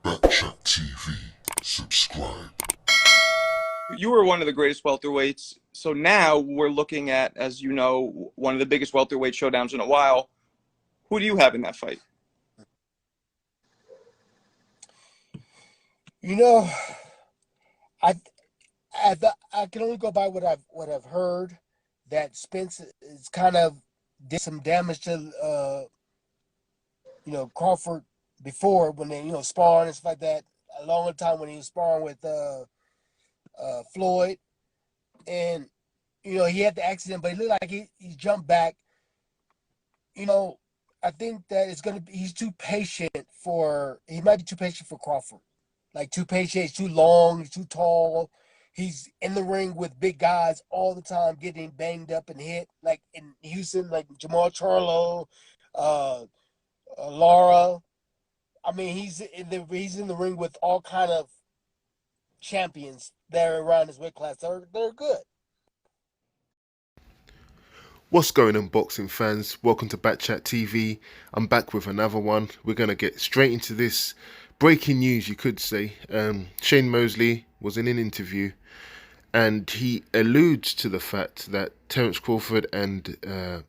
Backchat TV. Subscribe. You were one of the greatest welterweights. So now we're looking at, as you know, one of the biggest welterweight showdowns in a while. Who do you have in that fight? You know, I I can only go by what I've heard that Spence is kind of did some damage to Crawford before when they sparring and stuff like that. A long time when he was sparring with Floyd, and he had the accident, but it looked like he jumped back. You know, I think that it's gonna be he might be too patient for Crawford. Like too patient, he's too long, he's too tall. He's in the ring with big guys all the time, getting banged up and hit. Like in Houston, like Jamal Charlo, uh, Lara. I mean, he's in the ring with all kind of champions that are around his weight class. They're good. What's going on, boxing fans? Welcome to Backchat TV. I'm back with another one. We're going to get straight into this breaking news, you could say. Shane Mosley was in an interview and he alludes to the fact that Terence Crawford and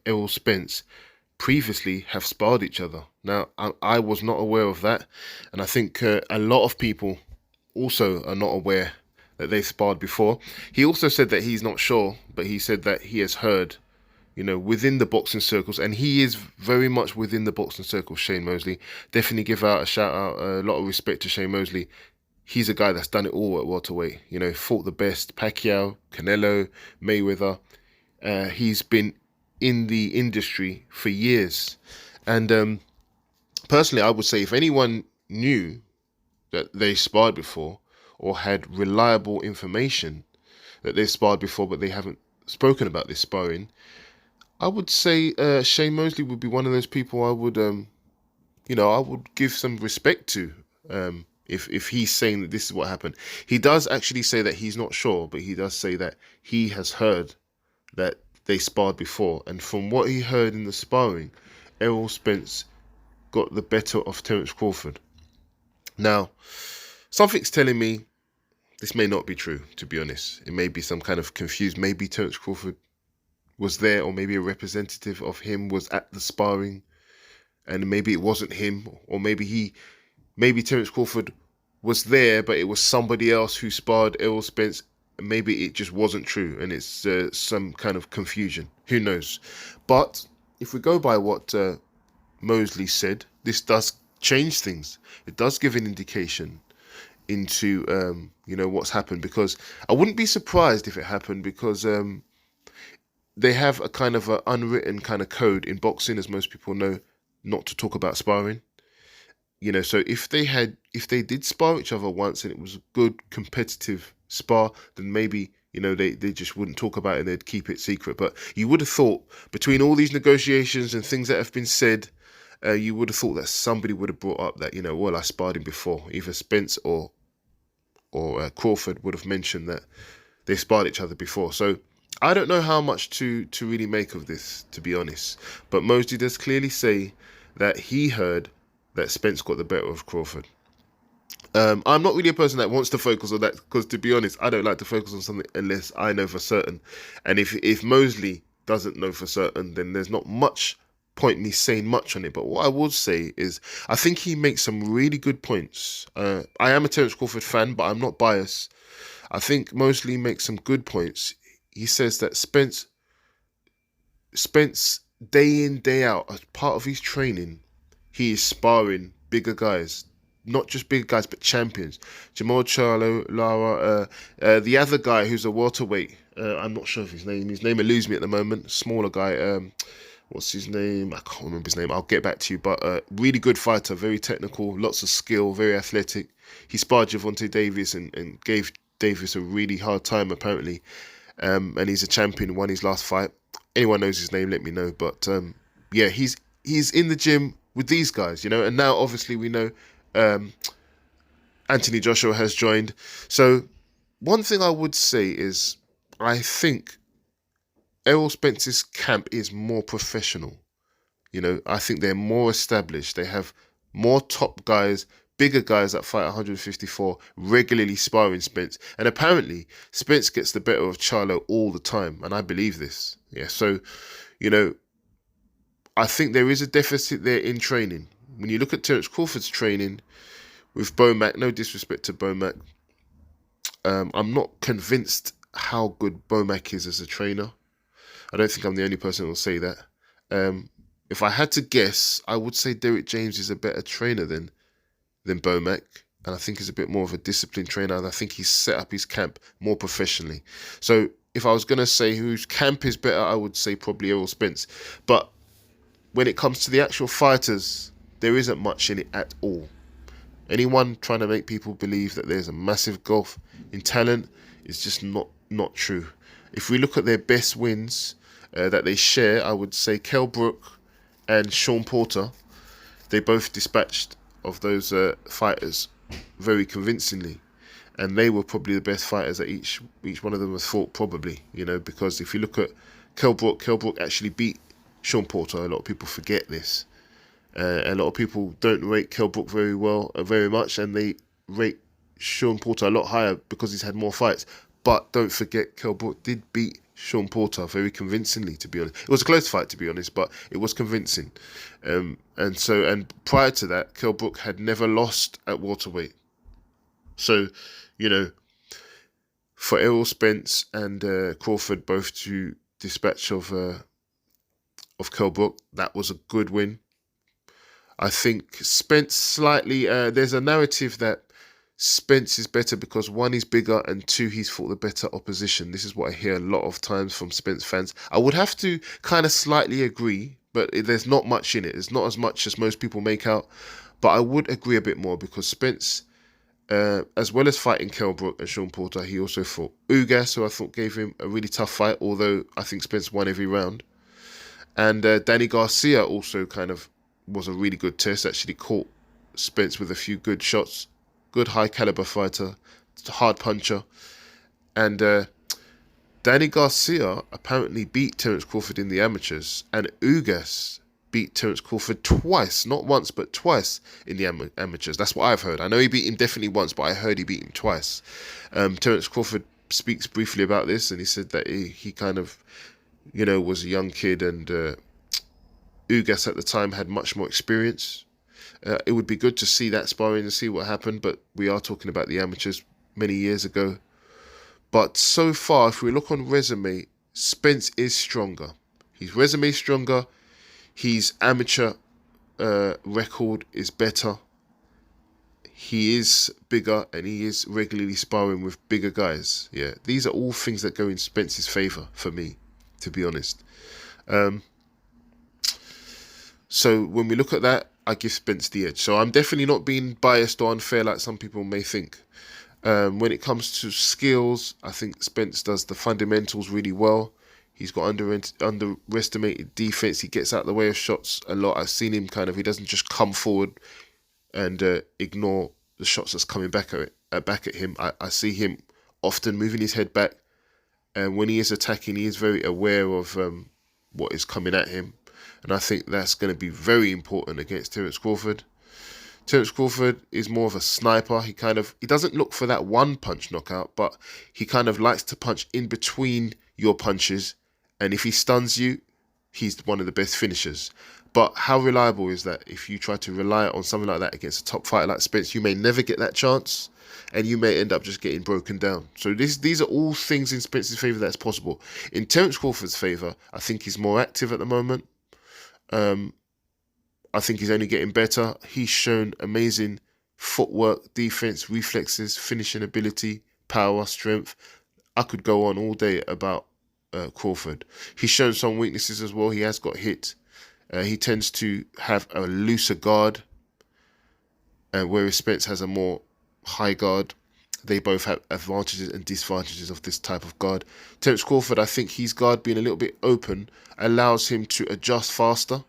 Errol Spence previously have sparred each other. Now, I was not aware of that, and I think a lot of people also are not aware that they've sparred before. He also said that he's not sure, but he said that he has heard within the boxing circles, and he is very much within the boxing circles, Shane Mosley. Definitely give out a shout out, a lot of respect to Shane Mosley. He's a guy that's done it all at welterweight. Fought the best, Pacquiao, Canelo, Mayweather. He's been in the industry for years. And personally, I would say if anyone knew that they sparred before or had reliable information that they sparred before but they haven't spoken about this sparring, I would say Shane Mosley would be one of those people I would, I would give some respect to. If he's saying that this is what happened, he does actually say that he's not sure, but he does say that he has heard that they sparred before, and from what he heard in the sparring, Errol Spence got the better of Terence Crawford. Now, something's telling me this may not be true. To be honest, it may be some kind of confused. Maybe Terence Crawford was there, or maybe a representative of him was at the sparring, and maybe it wasn't him, or maybe Terence Crawford was there, but it was somebody else who sparred Errol Spence, and maybe it just wasn't true, and it's some kind of confusion. Who knows? But if we go by what Mosley said, this does change things. It does give an indication into what's happened, because I wouldn't be surprised if it happened, because they have a kind of an unwritten kind of code in boxing, as most people know, not to talk about sparring. So if they did spar each other once and it was a good competitive spar, then maybe, they just wouldn't talk about it and they'd keep it secret. But you would have thought, between all these negotiations and things that have been said, you would have thought that somebody would have brought up that, well, I sparred him before. Either Spence or Crawford would have mentioned that they sparred each other before. So I don't know how much to really make of this, to be honest. But Mosley does clearly say that he heard that Spence got the better of Crawford. I'm not really a person that wants to focus on that, because, to be honest, I don't like to focus on something unless I know for certain. And if Mosley doesn't know for certain, then there's not much point me saying much on it. But what I would say is I think he makes some really good points. I am a Terence Crawford fan, but I'm not biased. I think Mosley makes some good points. He says that Spence day in, day out, as part of his training, he is sparring bigger guys. Not just bigger guys, but champions. Jamal Charlo, Lara, the other guy who's a welterweight. I'm not sure of his name. His name eludes me at the moment. Smaller guy. What's his name? I can't remember his name. I'll get back to you. But really good fighter, very technical, lots of skill, very athletic. He sparred Gervonta Davis and gave Davis a really hard time, apparently. And he's a champion, won his last fight. Anyone knows his name, let me know. But yeah, he's in the gym with these guys, and now obviously we know Anthony Joshua has joined. So one thing I would say is I think Errol Spence's camp is more professional. I think they're more established. They have more top guys, bigger guys that fight 154 regularly sparring Spence. And apparently, Spence gets the better of Charlo all the time. And I believe this. Yeah, so, you know, I think there is a deficit there in training. When you look at Terence Crawford's training with Bomac, no disrespect to Bomac, I'm not convinced how good Bomac is as a trainer. I don't think I'm the only person who will say that. If I had to guess, I would say Derek James is a better trainer than Bomac, and I think he's a bit more of a disciplined trainer, and I think he's set up his camp more professionally. So if I was going to say whose camp is better, I would say probably Errol Spence. But when it comes to the actual fighters, there isn't much in it at all. Anyone trying to make people believe that there's a massive gulf in talent is just not true. If we look at their best wins that they share, I would say Kell Brook and Sean Porter, they both dispatched of those fighters very convincingly. And they were probably the best fighters that each one of them has fought, probably, you know, because if you look at Kell Brook actually beat Sean Porter. A lot of people forget this. A lot of people don't rate Kell Brook very much, and they rate Sean Porter a lot higher because he's had more fights. But don't forget, Kell Brook did beat Sean Porter very convincingly, to be honest. It was a close fight, to be honest, but it was convincing. And prior to that, Kell Brook had never lost at welterweight. So, you know, for Errol Spence and Crawford both to dispatch of Kell Brook, that was a good win. I think Spence slightly, there's a narrative that Spence is better because one, he's bigger, and two, he's fought the better opposition. This is what I hear a lot of times from Spence fans. I would have to kind of slightly agree, but there's not much in it. There's not as much as most people make out, but I would agree a bit more because Spence, as well as fighting Kell Brook and Sean Porter, he also fought Ugas, who I thought gave him a really tough fight, although I think Spence won every round. And Danny Garcia also kind of was a really good test, actually caught Spence with a few good shots. Good high caliber fighter, hard puncher. And Danny Garcia apparently beat Terence Crawford in the amateurs, and Ugas beat Terence Crawford twice, not once, but twice in the amateurs. That's what I've heard. I know he beat him definitely once, but I heard he beat him twice. Terence Crawford speaks briefly about this, and he said that he kind of, you know, was a young kid, and Ugas at the time had much more experience. It would be good to see that sparring and see what happened, but we are talking about the amateurs many years ago. But so far, if we look on resume, Spence is stronger. His resume is stronger. His amateur record is better. He is bigger, and he is regularly sparring with bigger guys. Yeah, these are all things that go in Spence's favour for me, to be honest. So when we look at that, I give Spence the edge. So I'm definitely not being biased or unfair like some people may think. When it comes to skills, I think Spence does the fundamentals really well. He's got underestimated defense. He gets out of the way of shots a lot. I've seen him he doesn't just come forward and ignore the shots that's coming back at him. I see him often moving his head back. And when he is attacking, he is very aware of what is coming at him. And I think that's going to be very important against Terence Crawford. Terence Crawford is more of a sniper. He doesn't look for that one punch knockout, but he kind of likes to punch in between your punches. And if he stuns you, he's one of the best finishers. But how reliable is that? If you try to rely on something like that against a top fighter like Spence, you may never get that chance, and you may end up just getting broken down. So these are all things in Spence's favour that's possible. In Terence Crawford's favour, I think he's more active at the moment. I think he's only getting better. He's shown amazing footwork, defense, reflexes, finishing ability, power, strength. I could go on all day about Crawford. He's shown some weaknesses as well. He has got hit. He tends to have a looser guard, whereas Spence has a more high guard. They both have advantages and disadvantages of this type of guard. Terence Crawford, I think his guard being a little bit open allows him to adjust faster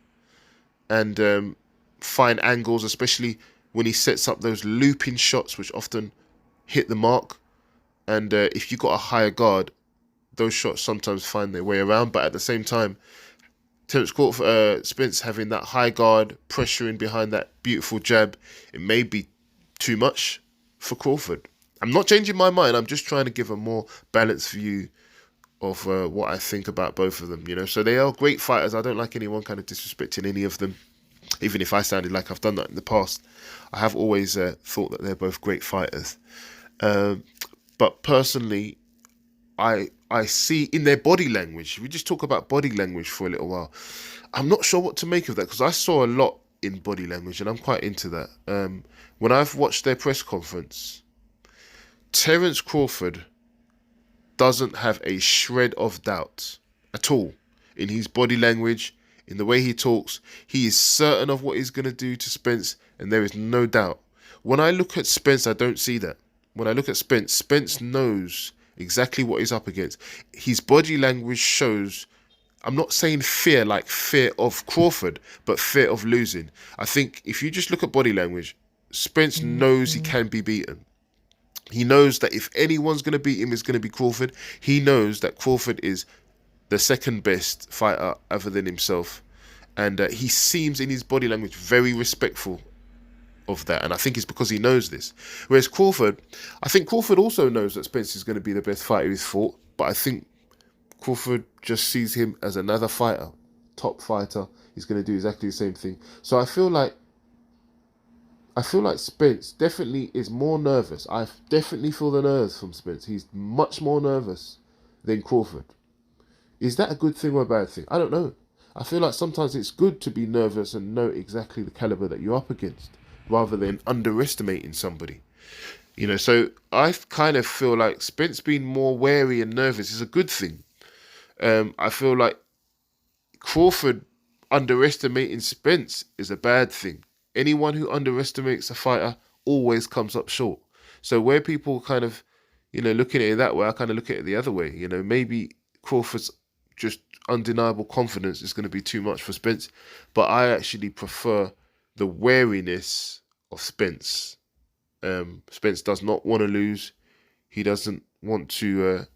and find angles, especially when he sets up those looping shots, which often hit the mark. And if you've got a higher guard, those shots sometimes find their way around. But at the same time, Terence Crawford, Spence having that high guard, pressuring behind that beautiful jab, it may be too much for Crawford. I'm not changing my mind. I'm just trying to give a more balanced view of what I think about both of them, you know. So they are great fighters. I don't like anyone kind of disrespecting any of them, even if I sounded like I've done that in the past. I have always thought that they're both great fighters. But personally, I see in their body language, we just talk about body language for a little while, I'm not sure what to make of that, because I saw a lot in body language and I'm quite into that. When I've watched their press conference, Terence Crawford doesn't have a shred of doubt at all in his body language, in the way he talks. He is certain of what he's going to do to Spence, and there is no doubt. When I look at Spence, I don't see that. When I look at Spence, Spence knows exactly what he's up against. His body language shows, I'm not saying fear like fear of Crawford, but fear of losing. I think if you just look at body language, Spence knows he can be beaten. He knows that if anyone's going to beat him, it's going to be Crawford. He knows that Crawford is the second best fighter other than himself. And he seems in his body language very respectful of that. And I think it's because he knows this. Whereas Crawford, I think Crawford also knows that Spence is going to be the best fighter he's fought. But I think Crawford just sees him as another fighter, top fighter. He's going to do exactly the same thing. So I feel like Spence definitely is more nervous. I definitely feel the nerves from Spence. He's much more nervous than Crawford. Is that a good thing or a bad thing? I don't know. I feel like sometimes it's good to be nervous and know exactly the caliber that you're up against, rather than underestimating somebody. You know, so I kind of feel like Spence being more wary and nervous is a good thing. I feel like Crawford underestimating Spence is a bad thing. Anyone who underestimates a fighter always comes up short. So where people kind of, you know, looking at it that way, I kind of look at it the other way. You know, maybe Crawford's just undeniable confidence is going to be too much for Spence, but I actually prefer the wariness of Spence. Spence does not want to lose. He doesn't want to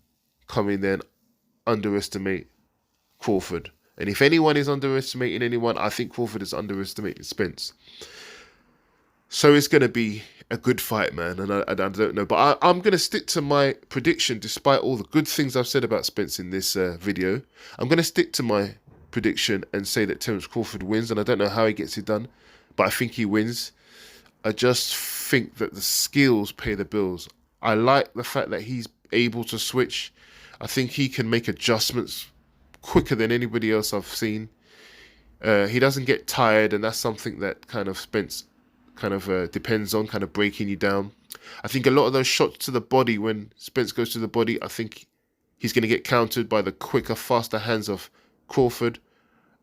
come in there and underestimate Crawford. And if anyone is underestimating anyone, I think Crawford is underestimating Spence. So it's going to be a good fight, man. And I don't know. But I'm going to stick to my prediction, despite all the good things I've said about Spence in this video. I'm going to stick to my prediction and say that Terence Crawford wins. And I don't know how he gets it done, but I think he wins. I just think that the skills pay the bills. I like the fact that he's able to switch. I think he can make adjustments quicker than anybody else I've seen. He doesn't get tired, and that's something that kind of Spence kind of depends on, kind of breaking you down. I think a lot of those shots to the body, when Spence goes to the body, I think he's going to get countered by the quicker, faster hands of Crawford.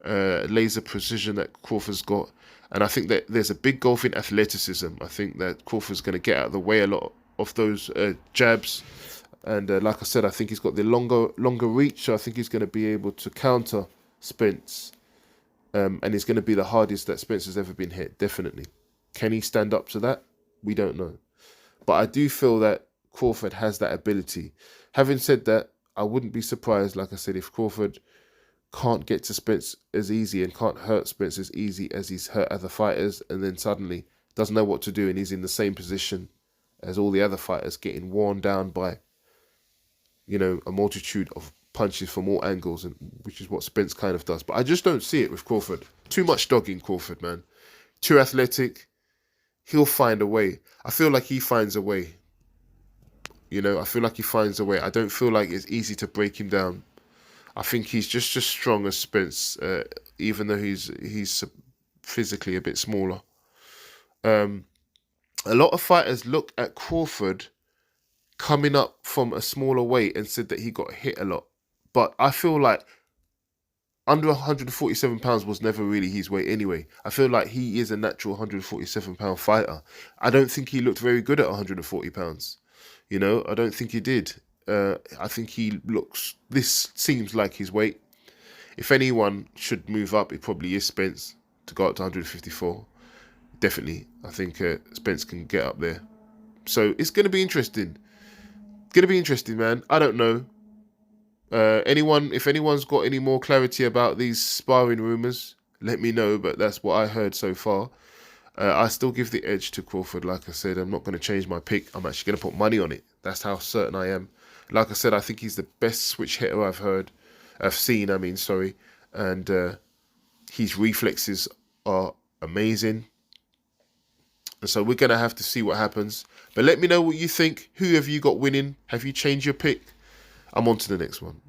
Laser precision that Crawford's got. And I think that there's a big gulf in athleticism. I think that Crawford's going to get out of the way a lot of those jabs. And like I said, I think he's got the longer reach. So I think he's going to be able to counter Spence. And it's going to be the hardest that Spence has ever been hit, definitely. Can he stand up to that? We don't know. But I do feel that Crawford has that ability. Having said that, I wouldn't be surprised, like I said, if Crawford can't get to Spence as easy and can't hurt Spence as easy as he's hurt other fighters, and then suddenly doesn't know what to do and he's in the same position as all the other fighters, getting worn down by, you know, a multitude of punches from all angles, and which is what Spence kind of does. But I just don't see it with Crawford. Too much dogging Crawford, man. Too athletic. He'll find a way. I feel like he finds a way. You know, I feel like he finds a way. I don't feel like it's easy to break him down. I think he's just as strong as Spence, even though he's physically a bit smaller. A lot of fighters look at Crawford coming up from a smaller weight and said that he got hit a lot. But I feel like under 147 pounds was never really his weight anyway. I feel like he is a natural 147 pound fighter. I don't think he looked very good at 140 pounds. You know, I don't think he did. I think this seems like his weight. If anyone should move up, it probably is Spence to go up to 154. Definitely. I think Spence can get up there. So it's going to be interesting. Going to be interesting, man. I don't know. If anyone's got any more clarity about these sparring rumours, let me know. But that's what I heard so far. I still give the edge to Crawford. Like I said, I'm not going to change my pick. I'm actually going to put money on it. That's how certain I am. Like I said, I think he's the best switch hitter I've seen. And his reflexes are amazing. And so we're going to have to see what happens. But let me know what you think. Who have you got winning? Have you changed your pick? I'm on to the next one.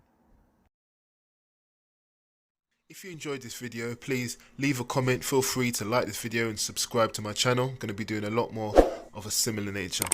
If you enjoyed this video, please leave a comment. Feel free to like this video and subscribe to my channel. I'm going to be doing a lot more of a similar nature.